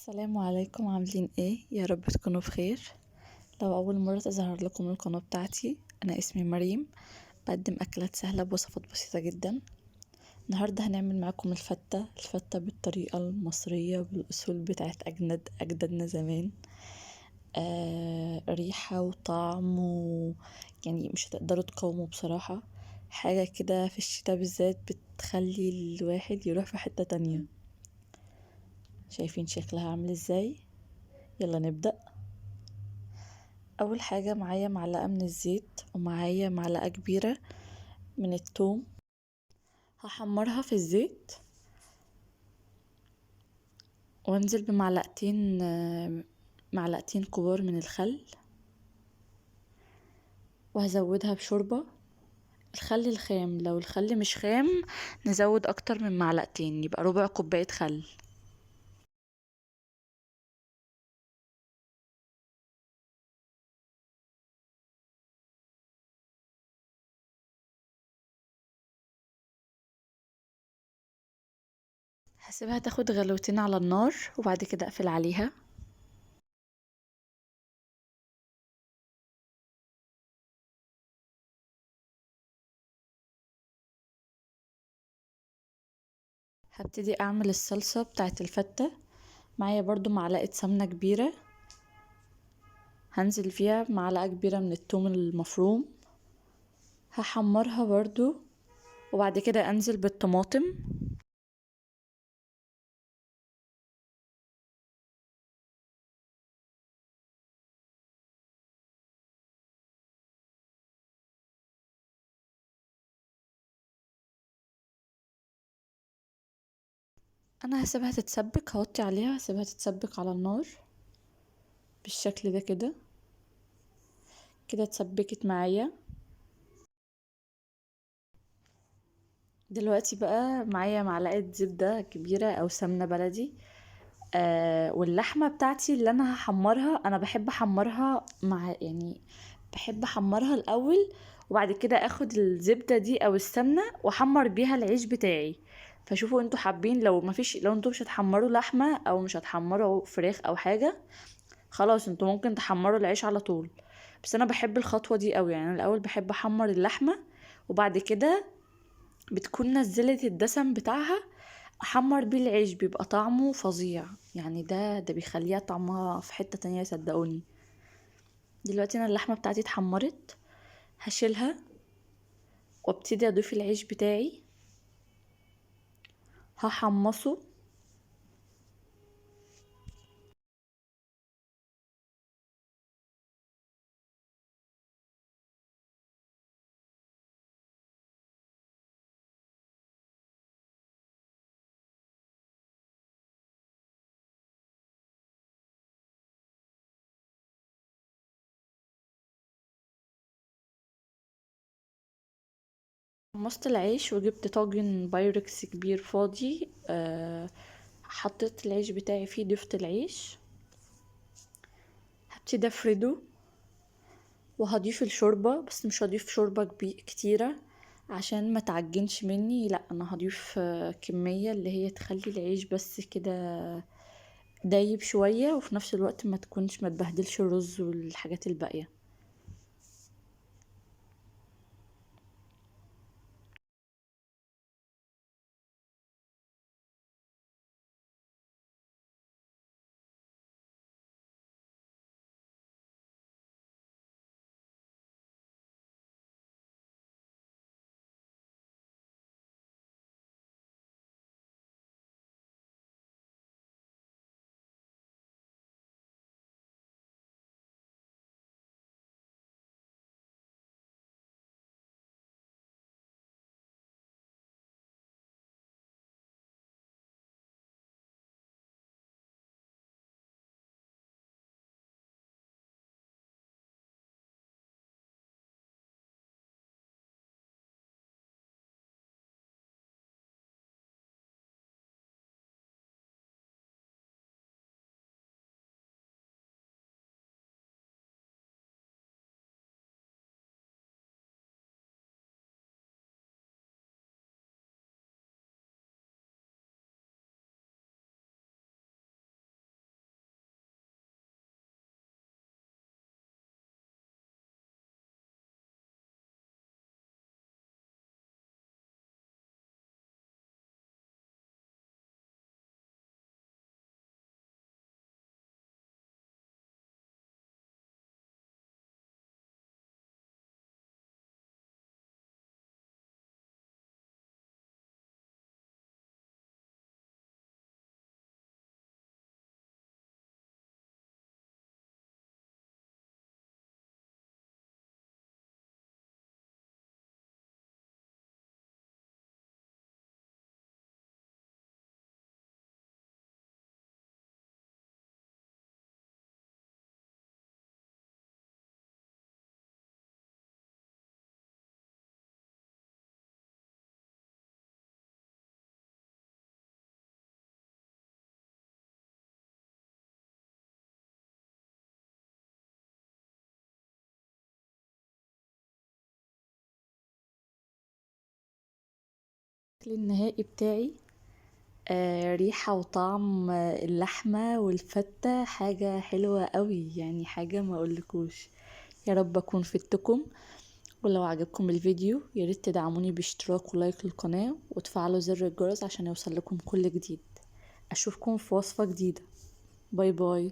السلام عليكم، عاملين ايه؟ يا رب تكونوا بخير. لو اول مره تظهر لكم القناه بتاعتي، انا اسمي مريم. بقدم اكلات سهله بوصفات بسيطه جدا. النهارده هنعمل معاكم الفته بالطريقه المصريه بالاصول بتاعت اجدادنا زمان. ريحه وطعم يعني مش هتقدروا تقاوموا بصراحه. حاجه كده في الشتاء بالذات بتخلي الواحد يروح في حته تانية. شايفين شكلها عامل ازاي؟ يلا نبدأ. اول حاجة معايا معلقة من الزيت، ومعايا معلقة كبيرة من الثوم. هحمرها في الزيت، وانزل بمعلقتين معلقتين كبار من الخل، وهزودها بشوربة. الخل الخام، لو الخل مش خام نزود اكتر من معلقتين، يبقى ربع كوباية خل. هسيبها تاخد غلوتين على النار، وبعد كده اقفل عليها. هبتدي اعمل الصلصة بتاعت الفتة. معايا برضو معلقة سمنة كبيرة، هنزل فيها معلقة كبيرة من الثوم المفروم. هحمرها برضو، وبعد كده انزل بالطماطم. انا هسيبها تتسبك، هوطي عليها هسيبها تتسبك على النار بالشكل ده كده. كده اتسبكت معايا. دلوقتي بقى معايا معلقة زبدة كبيرة او سمنة بلدي. واللحمة بتاعتي اللي انا هحمرها، انا بحب احمرها يعني بحب احمرها الاول، وبعد كده اخد الزبدة دي او السمنة واحمر بيها العيش بتاعي. فشوفوا انتوا حابين، لو انتوا مش هتحمروا لحمة او مش هتحمروا فراخ او حاجة، خلاص انتوا ممكن تحمروا العيش على طول. بس انا بحب الخطوة دي قوي، يعني انا الاول بحب احمر اللحمة، وبعد كده بتكون نزلت الدسم بتاعها احمر بيه العيش، بيبقى طعمه فظيع. يعني ده بيخليها طعمها في حتة تانية، صدقوني. دلوقتي انا اللحمة بتاعتي اتحمرت، هشيلها وابتدي اضيف العيش بتاعي، هحمصه. حمصت العيش وجبت طاجن بايركس كبير فاضي. حطيت العيش بتاعي فيه، ضفت العيش، هبتدي افرده، وهضيف الشوربة. بس مش هضيف شوربة كتيرة عشان ما تعجنش مني، لا انا هضيف كمية اللي هي تخلي العيش بس كده دايب شوية، وفي نفس الوقت ما تبهدلش الرز والحاجات الباقية. الشكل النهائي بتاعي. ريحة وطعم اللحمة والفتة حاجة حلوة قوي، يعني حاجة ما اقولكوش. يا رب اكون فدتكم، ولو عجبكم الفيديو ياريت تدعموني باشتراك ولايك للقناة وتفعلوا زر الجرس عشان يوصل لكم كل جديد. اشوفكم في وصفة جديدة. باي باي.